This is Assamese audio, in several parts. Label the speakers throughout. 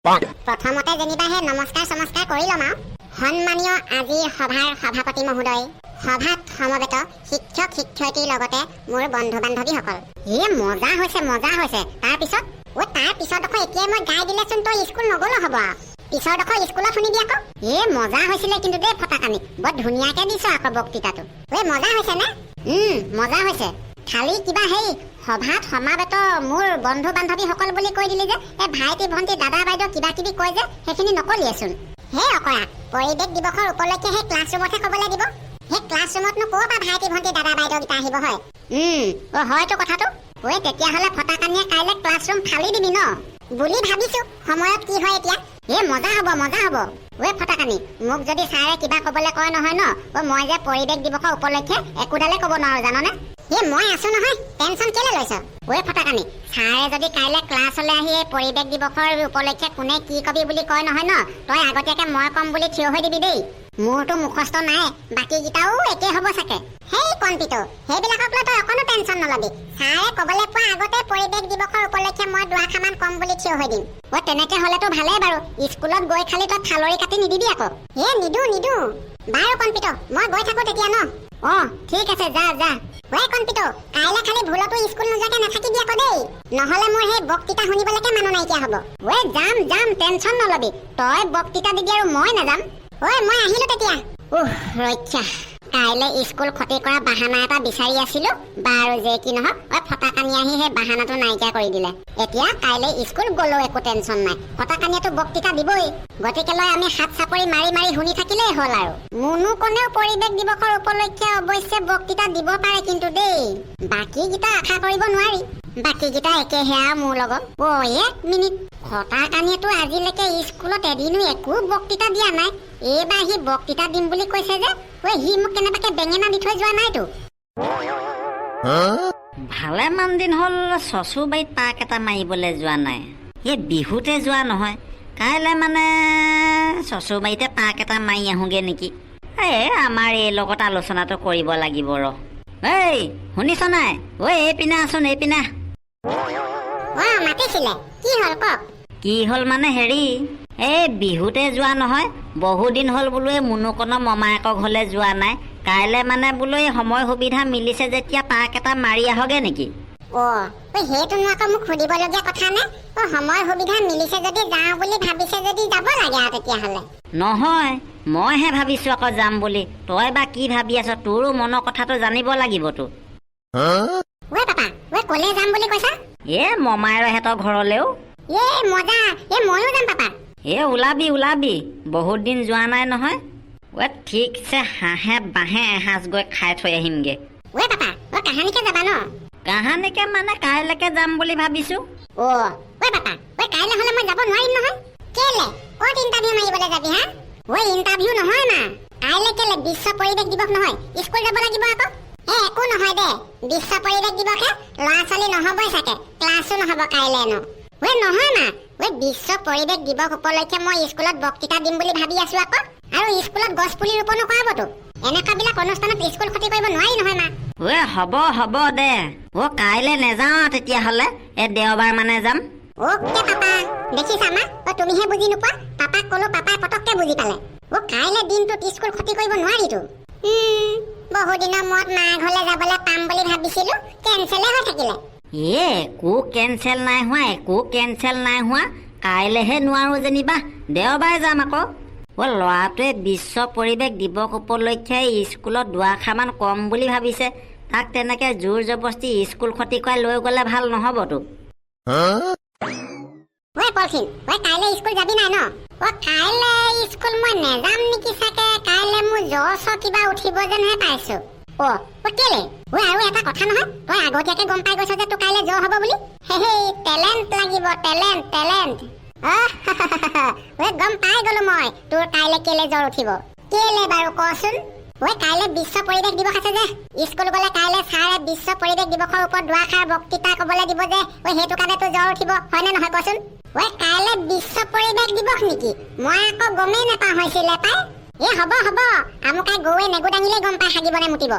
Speaker 1: প্ৰথমতে যেনিবা হে নমস্কাৰ চমস্কাৰ কৰি ল'ম আৰু সন্মানীয় আজিৰ সভাৰ সভাপতি মহোদয়, সভাত সমবেত শিক্ষক শিক্ষয়িত্ৰীৰ লগতে মোৰ বন্ধু বান্ধৱীসকল। মজা হৈছে। তাৰপিছত আকৌ এতিয়াই মই গাই দিলেচোন তই স্কুল নগ'লেও হ'ব আৰু পিছৰ ডোখৰ স্কুলত শুনিবি আকৌ। মজা হৈছিলে কিন্তু দেই ফটাকানি, বৰ ধুনীয়াকে দিছ আকৌ বক্তৃতাটো। মজা হৈছে নে? মজা হৈছে। খালি কিবা সেই সভাত সমাবেত মোৰ বন্ধু বান্ধৱীসকল বুলি কৈ দিলি যে ভাইটি ভণ্টি দাদা বাইদেউ কিবা কিবি কয় যে সেইখিনি নকলিয়েচোন। অকৰা পৰিৱেশ দিৱসৰ উপলক্ষে সেই ক্লাছৰুমতহে ক'বলৈ দিব। সেই ক্লাছৰুমতনো ক'ৰ পৰা ভাইটি ভণ্টি দাদা বাইদেউকেইটা আহিব হয়? হয়তো কথাটো। তেতিয়াহ'লে ফটাকানিয়ে কাইলৈ ক্লাছৰুম ফালি দিবি ন বুলি ভাবিছো। সময়ত কি হয় এতিয়া? মজা হ'ব। ফটাকানি, মোক যদি ছাৰে কিবা ক'বলৈ কয় নহয় ন, মই যে পৰিৱেশ দিৱসৰ উপলক্ষে একোডালে ক'ব নোৱাৰো জাননে? মই আছো নহয়, টেনচন কেলে লৈছ? ফটাকানি, ছাৰে যদি কাইলৈ ক্লাছলৈ আহি পৰিৱেশ দিৱসৰ উপলক্ষে কোনে কি কবি বুলি কয় নহয় ন, তই আগতীয়াকে মই ক'ম বুলি থিয় হৈ দিবি দেই। মোৰতো মুখস্থ নাই, বাকীকেইটাও একে হ'ব চাগে। কণপিতো, সেইবিলাকক লৈ তই অকণো টেনচন নলবি। ছাৰে ক'বলৈ পোৱা আগতে পৰিৱেশ দিৱসৰ উপলক্ষে মই দুআষাৰমান ক'ম বুলি থিয় হৈ দিম। তেনেকে হ'লেতো ভালেই বাৰু। স্কুলত গৈ খালি তই থালৰি কাটি নিদিবি আকৌ। নিদো। বাৰু কণপিতো, মই গৈ থাকো তেতিয়া ন? ঠিক আছে, যা। কণপিতো, কাইলৈ খালি ভুলতো স্কুল নোযোৱাকে নাথাকিবি আকৌ দেই, নহ'লে মোৰ সেই বক্তৃতা শুনিবলৈকে মানুহ নাইকিয়া হ'ব। যাম, টেনচন নলবি। তই বক্তৃতা দিবি আৰু মই নাযাম। মই আহিলো তেতিয়া। ৰক্ষা, কাইলৈ স্কুল ক্ষতি কৰা বাহানা এটা বিচাৰি আছিলো। বাৰু যে কি নহওক, ফটাকানি আহি সেই বাহানাটো নাইকিয়া কৰি দিলে। এতিয়া কাইলৈ স্কুল গ'লেও একো টেনচন নাই। ফটাকানিয়েতো বক্তৃতা দিবই, গতিকে লৈ আমি হাত চাপৰি মাৰি শুনি থাকিলেই হ'ল আৰু। মোনো কোনেও পৰিৱেশ দিৱসৰ উপলক্ষে অৱশ্যে বক্তৃতা দিব পাৰে কিন্তু দেই, বাকীকেইটা আশা কৰিব নোৱাৰি। বাকীকেইটা একেহে আৰু মোৰ লগত। এক মিনিট, ফটাকানিয়েতো আজিলৈকে স্কুলত এদিনো একো বক্তৃতা দিয়া নাই। এইবাৰ সি বক্তৃতা দিম বুলি কৈছে যে, সি মোক কেনেবাকে বেঙেনা দি থৈ যোৱা নাইতো।
Speaker 2: ভালেমান দিন হ'ল চচুবাৰীত পাক এটা মাৰিবলৈ যোৱা নাই। বিহুতে যোৱা নহয়, কাইলৈ মানে চচুবাৰীতে পাক এটা মাৰি আহোঁগে নেকি। আমাৰ এই লগত আলোচনাটো কৰিব লাগিব ৰ। শুনিছ নাই? এইপিনে আছোন, এইপিনে।
Speaker 1: মাতিছিলে, কি হ'ল কওক?
Speaker 2: কি হ'ল মানে বিহুতে যোৱা নহয়, বহুদিন হ'ল বোলো এই মুনুকণৰ মমায়েকৰ ঘৰলৈ যোৱা নাই। কাইলৈ মানে বোলো এই সময় সুবিধা মিলিছে যেতিয়া পাক এটা মাৰি আহগে নেকি।
Speaker 1: সেইটোনো আকৌ মোক সুধিবলগীয়া কথা নে? সময় সুবিধা মিলিছে যদি যাওঁ বুলি ভাবিছে যদি যাব লাগে আৰু তেতিয়াহ'লে।
Speaker 2: নহয়, মইহে ভাবিছো আকৌ যাম বুলি। তই বা কি ভাবি আছ? তোৰো মনৰ কথাটো জানিব লাগিবতো।
Speaker 1: পাপা, ক'লে যাম বুলি কৈছা?
Speaker 2: মমায়েৰ হেঁতৰ ঘৰলেও।
Speaker 1: মজা, ময়ো যাম পাপা।
Speaker 2: ওলাবি, বহুত দিন যোৱা নাই নহয়। ঠিকছে হাঁহে বাঁহে এসাঁজ গৈ খাই থৈ আহিমগে।
Speaker 1: পাপা, কাহানিকে যাবা ন?
Speaker 2: কাহানিকে মানে কাইলৈকে যাম বুলি ভাবিছো।
Speaker 1: পাপা, কাইলৈ হ'লে মই যাব নোৱাৰিম নহয়। কেলে? ক'ত ইণ্টাৰভিউ মাৰিবলৈ যাবি হা? ইণ্টাৰভিউ নহয় মা, কাইলৈ কেলে বিশ্ব পৰিৱেশ দিৱস নহয়, স্কুল যাব লাগিব আকৌ। একো নহয় দে, বিশ্ব পৰিৱেশ দিৱসে ল'ৰা ছোৱালী নহ'বই চাগে, ক্লাছো নহ'ব কাইলৈ ন। নহয় মা, বিশ্ব পৰিৱেশ দিৱস উপলক্ষে মই স্কুলত বক্তৃতা দিম বুলি ভাবি আছো আকৌ। আৰু স্কুলত গছ পুলি ৰোপণো কৰাবতো। এনেকুৱাবিলাক অনুষ্ঠানত স্কুল ক্ষতি কৰিব নোৱাৰি নহয় মা।
Speaker 2: হ'ব দে। কাইলৈ নেযাওঁ তেতিয়াহ'লে, দেওবাৰ মানে যাম।
Speaker 1: পাপা, দেখিছা মা, তুমিহে বুজি নোপোৱা। পাপাক ক'লো, পাপাই পটককে বুজি পালে। কাইলৈ দিনটোত স্কুল ক্ষতি কৰিব নোৱাৰিতো। বহুদিনৰ মূৰত মাৰ ঘৰলৈ যাবলৈ পাম বুলি ভাবিছিলো, কেঞ্চেলে হৈ থাকিলে।
Speaker 2: একো কেঞ্চেল নাই হোৱা। কাইলৈহে নোৱাৰো যেনিবা, দেওবাৰে যাম আকৌ। ল'ৰাটোৱে বিশ্ব পৰিৱেশ দিৱস উপলক্ষে স্কুলত দুআষাৰমান কম বুলি ভাবিছে। তাক তেনেকে জোৰ জবস্তি স্কুল ক্ষতি কৰাই লৈ গ'লে ভাল নহ'বতো।
Speaker 1: পলথিন, কাইলৈ স্কুল যাবি নাই ন? কাইলৈ স্কুল মই নেযাম নেকি চাগে। কাইলৈ মোৰ জ্বৰ কিবা উঠিব যেনহে পাইছো। কেলে? আৰু এটা কথা নহয়, তই আগতীয়াকে গম পাই গৈছ যে তোৰ কাইলৈ জ্বৰ হ'ব বুলি। টেলেণ্ট লাগিব, টেলেণ্ট। গম পাই গলো মই তোৰ কাইলৈ কেলে জ্বৰ উঠিব। কেলে বাৰু কচোন? কাইলৈ বিশ্ব পৰিৱেশ দিৱস আছে যে, স্কুল গ'লে কাইলৈ ছাৰে বিশ্ব পৰিৱেশ দিৱসৰ ওপৰত দুআষাৰ বক্তৃতা ক'বলৈ দিব যে, সেইটো কাৰণে তোৰ জ্বৰ উঠিব, হয়নে নহয় কচোন? কাইলৈ বিশ্ব পৰিৱেশ দিৱস নেকি? মই আকৌ গমেই নাপাওঁ হৈছিলে পাই। হ'ব, আমুকাই গৰুৱে নেগু দাঙিলে গম পাই হাগিব নে মুতিব।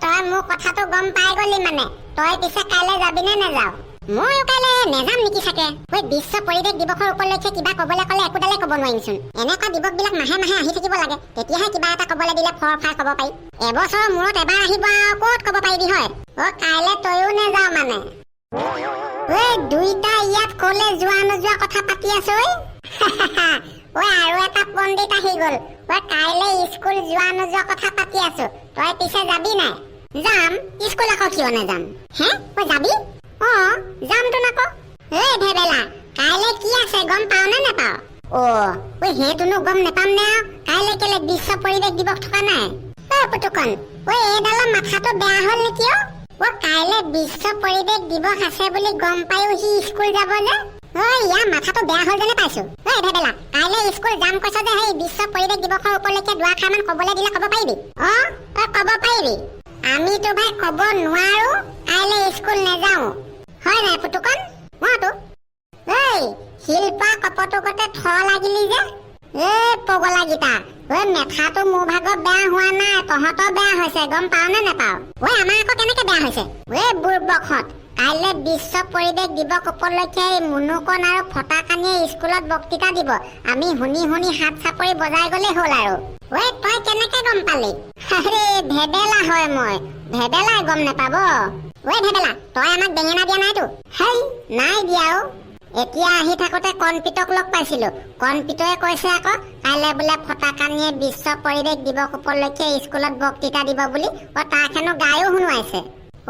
Speaker 1: তই মোৰ কথাটো গম পাই গলি মানে। তই পিছে কাইলৈ যাবি নে নাযাৱ? ময়ো কাইলৈ নেযাম নেকি চাগে। বিশ্ব পৰিৱেশ দিৱসৰ উপলক্ষে কিবা ক'বলৈ ক'লে একোডালে ক'ব নোৱাৰিমচোন। এনেকুৱা দিৱসবিলাক মাহে মাহে আহি থাকিব লাগে, তেতিয়াহে কিবা এটা ক'বলৈ দিলে ফৰ ফাৰ ক'ব পাৰি। এবছৰৰ মূৰত এবাৰ আহিব আৰু ক'ত ক'ব পাৰিবি হয়। কাইলৈ তয়ো নেযাওঁ মানে। দুইটা ইয়াত ক'লে যোৱা নোযোৱা কথা পাতি আছো। আৰু এটা পণ্ডিত আহি গ'ল। কাইলৈ স্কুল যোৱা নোযোৱা কথা পাতি আছো। তই পিছে যাবি নাই? যাম। স্কুল আকৌ কিয় নাযাম? যাবি? যামতো নক। ভেবেলা, কাইলৈ কি আছে গম পাও নে নেপাও? সেইটোনো গম নেপাম নে? কাইলৈ কেলে বিশ্ব পৰিৱেশ দিৱস থকা নাই? পুতুকন, এইডালৰ মাথাটো বেয়া হ'ল নেকি? কাইলৈ বিশ্ব পৰিৱেশ দিৱস আছে বুলি গম পায়ো সি স্কুল যাব যে? ইয়াৰ মাথাটো বেয়া হ'ল যেনে পাইছো। ভেবেলা, কাইলৈ স্কুল যাম কৈছ যে সেই বিশ্ব পৰিৱেশ দিৱসৰ উপলক্ষে দুআষাৰমান ক'বলৈ দিলে ক'ব পাৰিবি? তই ক'ব পাৰিবি। আমিতো ভাই ক'ব নোৱাৰো কাইলৈ স্কুল নেযাও, হয় নাই পুতুকন? শিল্পা কপটুকতে থ লাগিলি যে। পগলাগিতা, মেথাটো মোৰ ভাগৰ বেয়া হোৱা নাই, তহঁতৰ বেয়া হৈছে গম পাও নে নেপাও? আমাৰ আকৌ কেনেকে বেয়া হৈছে? বুৰ্বকহঁত, কাইলৈ বিশ্ব পৰিৱেশ দিৱস উপলক্ষে মুনুকণ আৰু ফটাকানিয়ে স্কুলত বক্তৃতা দিব। আমি শুনি শুনি হাত চাপৰি বজাই গ'লেই হ'ল আৰু। তই কেনেকে গম পালি? ভেবেলা হয় মই, ভেবেলাই গম নেপাব। ভেবেলা, তই আমাক বেঙেনা দিয়া নাইতো? নাই দিয়াও। এতিয়া আহি থাকোতে কণপিতক লগ পাইছিলো। কণপিতয়ে কৈছে আকৌ কাইলৈ বোলে ফটাকানিয়ে বিশ্ব পৰিৱেশ দিৱস উপলক্ষে স্কুলত বক্তৃতা দিব বুলি। তাক হেনো গায়ো শুনোৱাইছে।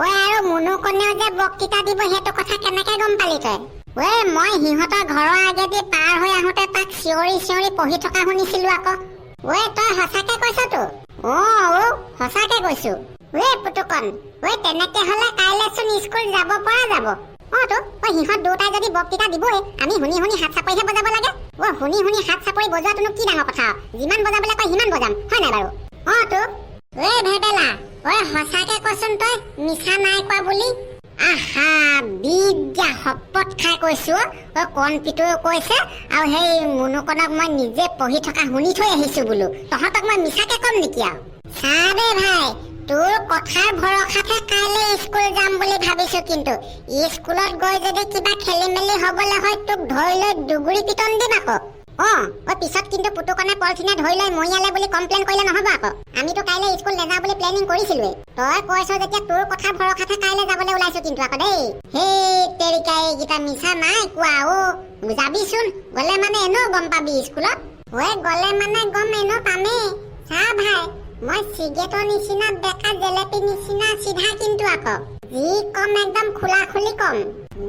Speaker 1: আৰু মুনুকণেও যে বক্তৃতা দিব সেইটো কথা কেনেকে গম পালি তই? মই সিহঁতৰ ঘৰৰ আগেদি পাৰ হৈ আহোতে তাক চিঞৰি চিঞৰি পঢ়ি থকা শুনিছিলো আকৌ। তই সঁচাকে কৈছতো? সঁচাকে কৈছো। পুতুকন, তেনেকে হলে কাইলৈচোন স্কুল যাব পৰা যাব। সিহঁত দুটাই যদি বক্তৃতা দিবই, আমি শুনি শুনি হাত চাপৰিহে বজাব লাগে। শুনি শুনি হাত চাপৰি বজোৱাটোনো কি ডাঙৰ কথা? যিমান বজাবলৈ কয় সিমান বজাম, হয় নাই বাৰু? ভেবেলা, সঁচাকে কচোন তই মিছা নাই কোৱা বুলি? বিদ্যা শপত খাই কৈছো। কণপিতয়েও কৈছে আৰু সেই মুনুকণক মই নিজে পঢ়ি থকা শুনি থৈ আহিছো বোলো। তহঁতক মই মিছাকে কম নেকি আৰু? চাবে ভাই, তোৰ কথাৰ ভৰসাতে কাইলৈ স্কুল যাম বুলি ভাবিছো, কিন্তু স্কুলত গৈ যদি কিবা খেলি মেলি হবলৈ হয় তোক ধৰি লৈ দুগুৰি পিটন দিম আকৌ। পিছত কিন্তু পুতুকনে পলিথিনে ধৰি লৈ মৰিয়ালে বুলি কমপ্লেইন কৰিলে নহব আকৌ। আমিতো কাইলৈ স্কুল নেযাওঁ বুলি প্লেনিং কৰিছিলোৱে। তই কৈছ যেতিয়া তোৰ কথাৰ ভৰসাতে কাইলৈ যাবলৈ ওলাইছো কিন্তু আকৌ দেই। তেৰিকা, এইকেইটা মিছা নাই কোৱা। যাবিচোন, গলে মানে এনেও গম পাবি স্কুলত। গলে মানে গম এনেও পামেই। চা ভাই, মই চিগেটৰ নিচিনা বেকা জেলেপি নিচিনা চিধা কিন্তু আকৌ। যি কম একদম খোলা খুলি কম।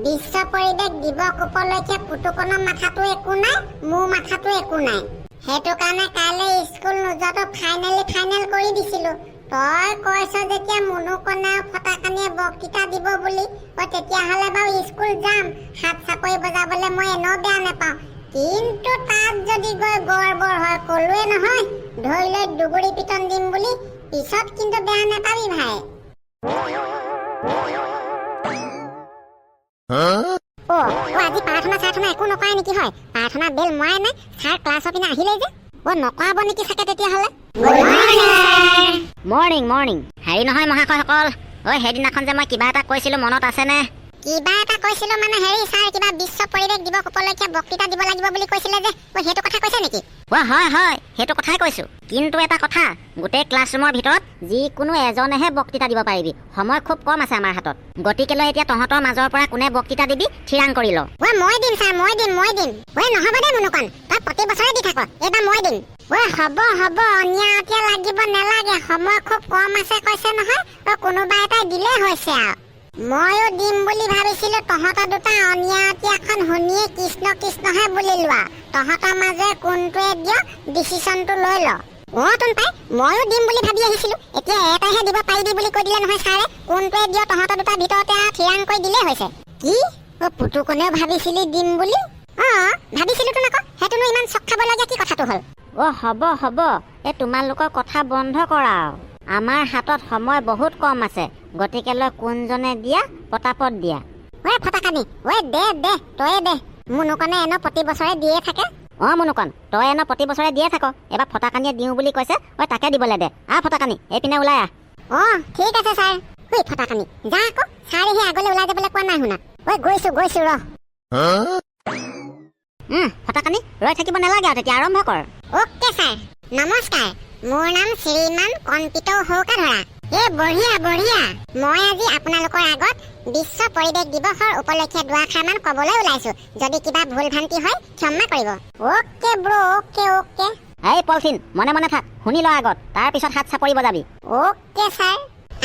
Speaker 1: বিশ্ব পৰিৱেশ দিৱস উপলক্ষে পুতুকনৰ মাথাটো একো নাই, মোৰ মাথাটো একো নাই। সেইটো কাৰণে কাইলৈ স্কুল নোযোৱাটো ফাইনেল কৰি দিছিলো। তই কৈছ যেতিয়া মুনুকণে ফটাকানিয়ে বক্তৃতা দিব বুলি, তেতিয়াহ'লে বাৰু স্কুল যাম। হাত চাপৰি বজাবলৈ মই এনেও বেয়া নাপাওঁ, কিন্তু তাত যদি গৈ গড়বৰ হয় ক'লোৱে নহয় ধৰি লৈ দুগুৰি পিটন দিম বুলি। পিছত কিন্তু বেয়া নাপাবি ভাই। আজি প্ৰাৰ্থনা একো নকৰাই নেকি? হয়, প্ৰাৰ্থনা বেল মৰাই নাই। ছাৰ ক্লাছৰ পিনে আহিলে যে নকৰাব নেকি চাগে তেতিয়াহ'লে?
Speaker 2: মৰ্ণিং। হেৰি নহয় মহাশয়সকল, সেইদিনাখন যে মই কিবা এটা কৈছিলো মনত আছেনে?
Speaker 1: কিবা এটা কৈছিলো মানে ছাৰ কিবা বিশ্ব পৰিৱেশ দিৱস উপলক্ষে বক্তৃতা দিব লাগিব বুলি কৈছিলে যে, সেইটো কথা কৈছে নেকি?
Speaker 2: হয়, সেইটো কথাই কৈছো। কিন্তু এটা কথা, গোটেই ক্লাছৰুমৰ ভিতৰত যিকোনো এজনেহে বক্তৃতা দিব পাৰিবি। সময় খুব কম আছে আমাৰ হাতত। গতিকেলৈ এতিয়া তহঁতৰ মাজৰ পৰা কোনে বক্তৃতা দিবি থিৰাং কৰি ল।
Speaker 1: মই দিম ছাৰ, মই দিম। নহ'ব দে মুনুকণ, তই প্ৰতি বছৰে দি থাক, এইবাৰ মই দিম। হ'ব, অন্যায় লাগিব নেলাগে। সময় খুব কম আছে কৈছে নহয়, কোনোবা এটাই দিলেই হৈছে আৰু। ময়ো দিম বুলি ভাবিছিলো। তহঁতৰ দুটা অন্যায়খন শুনিয়ে কৃষ্ণ কৃষ্ণহে বুলি লোৱা। তহঁতৰ মাজে কোনটোৱে দিয় ডিচিশ্যনটো লৈ ল। তোন পাই, ময়ো দিম বুলি ভাবি আহিছিলো। এতিয়া এটাইহে দিব পাৰিবি বুলি কৈ দিলে নহয় ছাৰে। কোনটোৱে দিয় তহঁতৰ দুটাৰ ভিতৰতে থিৰাং কৰি দিলেই হৈছে। কি পুতুকনেও ভাবিছিলি দিম বুলি? ভাবিছিলো তোন আকৌ। সেইটোনো ইমান চক খাবলগীয়া কি কথাটো হ'ল?
Speaker 2: হ'ব, তোমালোকৰ কথা বন্ধ কৰা। আমাৰ হাতত সময় বহুত কম আছে, গতিকেলৈ কোনজনে দিয়া পটাপট দিয়া।
Speaker 1: ফটাকানি, দে তয়ে দে। মুনুকনে এনেও প্ৰতি বছৰে দিয়ে থাকে।
Speaker 2: মুনুকন, তই এনেও প্ৰতি বছৰে দিয়ে থাক। এবাৰ ফটাকানিয়ে দিওঁ বুলি কৈছে, তাকে দিবলৈ দে। ফটাকানি, এইপিনে ওলাই আহ।
Speaker 1: ঠিক আছে ছাৰ। ফটাকানি যা আকৌ, ছাৰে সেই আগলৈ ওলাই যাবলৈ কোৱা নাই শুনা। ঐ গৈছো ৰ
Speaker 2: ফটাকানি ৰৈ থাকিব নালাগে আৰু তেতিয়া আৰম্ভ কৰ।
Speaker 1: অ'কে ছাৰ নমস্কাৰ মোৰ নাম শ্ৰীমান কণপিত হৌকাধৰা বঢ়িয়া মই আজি আপোনালোকৰ আগত বিশ্ব পৰিৱেশ দিৱসৰ উপলক্ষে দুআষাৰমান ক'বলৈ ওলাইছো যদি কিবা ভুল ভ্ৰান্তি হয় ক্ষমা কৰিব অ'কে ব্ৰ অ'কে
Speaker 2: এই পলথিন মনে মনে থাক শুনি ল আগত তাৰপিছত হাত চাপৰিব যাবি।
Speaker 1: অ'কে ছাৰ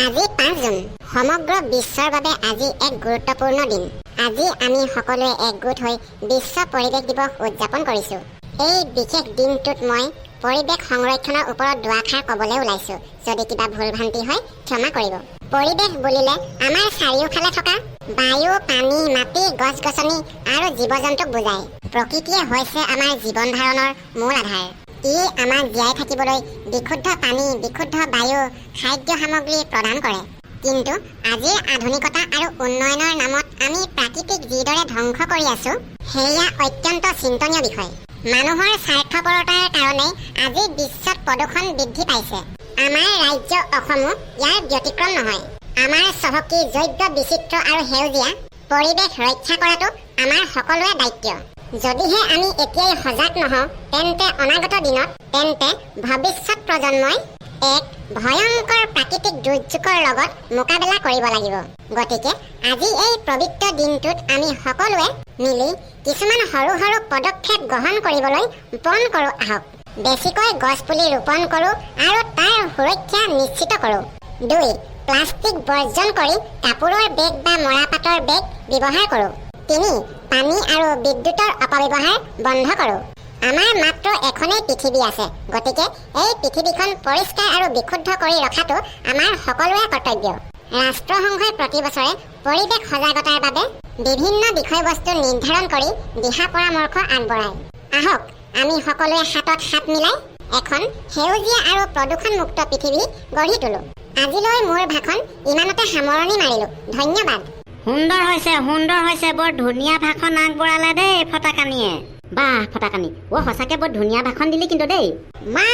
Speaker 1: আজি 5 জুন সমগ্ৰ বিশ্বৰ বাবে আজি এক গুৰুত্বপূৰ্ণ দিন আজি আমি সকলোৱে একগোট হৈ বিশ্ব পৰিৱেশ দিৱস উদযাপন কৰিছো এই বিশেষ দিনটোত মই পৰিৱেশ সংৰক্ষণৰ ওপৰত দুআষাৰ ক'বলৈ ওলাইছো যদি কিবা ভুল ভ্ৰান্তি হয় ক্ষমা কৰিব। পৰিৱেশ বুলিলে আমাৰ চাৰিওফালে থকা বায়ু পানী মাটি গছ গছনি আৰু জীৱ জন্তুক বুজায় প্ৰকৃতিয়ে হৈছে আমাৰ জীৱন ধাৰণৰ মূল আধাৰ ই আমাক জীয়াই থাকিবলৈ বিশুদ্ধ পানী বিশুদ্ধ বায়ু খাদ্য সামগ্ৰী প্ৰদান কৰে কিন্তু আজিৰ আধুনিকতা আৰু উন্নয়নৰ নামত আমি প্ৰাকৃতিক যিদৰে ধ্বংস কৰি আছো সেয়া অত্যন্ত চিন্তনীয় বিষয় মানুহৰ স্বাৰ্থপৰতাৰ কাৰণে আজি বিশ্বত প্ৰদূষণ বৃদ্ধি পাইছে আমাৰ ৰাজ্য অসমো ইয়াৰ ব্যতিক্ৰম নহয় আমাৰ চহকী জৈৱ বিচিত্ৰ আৰু সেউজীয়া পৰিৱেশ ৰক্ষা কৰাটো আমাৰ সকলোৰে দায়িত্ব যদিহে আমি এতিয়াই সজাগ নহওঁ তেন্তে অনাগত দিনত ভৱিষ্যত প্ৰজন্মই এক ভয়ংকৰ প্ৰাকৃতিক দুৰ্যোগৰ লগত মোকাবিলা কৰিব লাগিব গতিকে আজি এই পবিত্ৰ দিনটোত আমি সকলোৱে মিলি কিছুমান সৰু সৰু পদক্ষেপ গ্ৰহণ কৰিবলৈ পণ কৰোঁ আহক বেছিকৈ গছপুলি ৰোপণ কৰোঁ আৰু তাৰ সুৰক্ষা নিশ্চিত কৰোঁ 2 প্লাষ্টিক বৰ্জন কৰি কাপোৰৰ বেগ বা মৰাপাটৰ বেগ ব্যৱহাৰ কৰোঁ 3 পানী আৰু বিদ্যুতৰ অপব্যৱহাৰ বন্ধ কৰোঁ আমাৰ মাত্ৰ এখনেই পৃথিৱী আছে গতিকে এই পৃথিৱীখন পৰিষ্কাৰ আৰু বিশুদ্ধ কৰি ৰখাটো আমাৰ সকলোৰে কৰ্তব্য ৰাষ্ট্ৰসংঘই প্ৰতি বছৰে পৰিৱেশ সজাগতাৰ বাবে বিভিন্ন বিষয়বস্তু নিৰ্ধাৰণ কৰি দিহা পৰামৰ্শ আগবঢ়ায় আহক আমি সকলোৱে হাতত হাত মিলাই এখন সেউজীয়া আৰু প্ৰদূষণমুক্ত পৃথিৱী গঢ়ি তোলো আজিলৈ মোৰ ভাষণ ইমানতে সামৰণি মাৰিলো ধন্যবাদ
Speaker 2: সুন্দৰ হৈছে বৰ ধুনীয়া ভাষণ আগবঢ়ালে দেই ফটাকানিয়ে বাহ ফটাকানি সঁচাকে বৰ ধুনীয়া ভাষণ দিলি কিন্তু দেই
Speaker 1: মা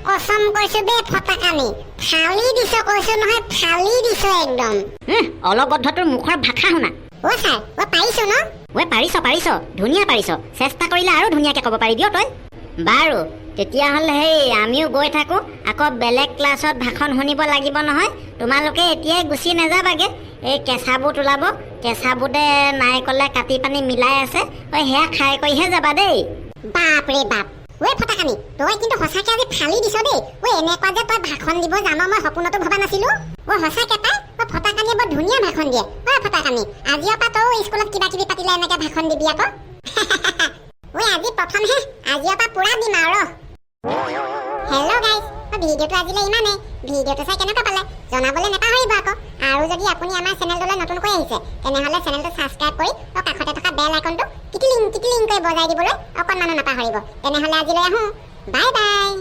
Speaker 1: কসম কৈছো দেই ফটাকানি ফালি দিছো কৈছো নহয় ফালি দিছো একদম
Speaker 2: অলবদ্ধটোৰ মুখৰ ভাষা শুনা
Speaker 1: ছাৰ পাৰিছো ন
Speaker 2: পাৰিছ ধুনীয়া পাৰিছ চেষ্টা কৰিলে আৰু ধুনীয়াকে ক'ব পাৰিবি তই বাৰু তেতিয়াহ'লে আমিও গৈ থাকোঁ আকৌ বেলেগ ক্লাছত ভাষণ শুনিব লাগিব নহয় তোমালোকে এতিয়াই গুচি নাযাবাগে এই কেঁচা বুট ওলাব কেঁচা বুটে নাৰিকলে কাটি পানী মিলাই আছে সেয়া খাই কৰিহে যাবা দেই
Speaker 1: বাপৰে বাপ ফটাকানি তই কিন্তু সঁচাকে আজি ফালি দিছ দেই এনেকুৱা যে তই ভাষণ দিব যাম মই সপোনতো ভবা নাছিলো সঁচাকে পাই ফটাকানিয়ে বৰ ধুনীয়া ভাষণ দিয়ে ফটাকানি আজিৰ পৰা তই স্কুলত কিবা কিবি পাতিলে এনেকে ভাষণ দিবি আকৌ আজি প্ৰথমহে আজিৰ পৰা পুৰা দিম আৰু হেল্ল' গাইজ ভিডিঅ'টো আজিলৈ ইমানেই ভিডিঅ'টো চাই কেনেকুৱা পালে জনাবলৈ নাপাহৰিব আকৌ আৰু যদি আপুনি আমাৰ চেনেলটোলৈ নতুনকৈ আহিছে তেনেহ'লে চেনেলটো ছাবস্ক্ৰাইব কৰি কাষতে থকা বেল আইকনটো টিকলিং টিকলিংকৈ বজাই দিবলৈ অকণমানো নাপাহৰিব তেনেহ'লে আজিলৈ আহোঁ বাই বাই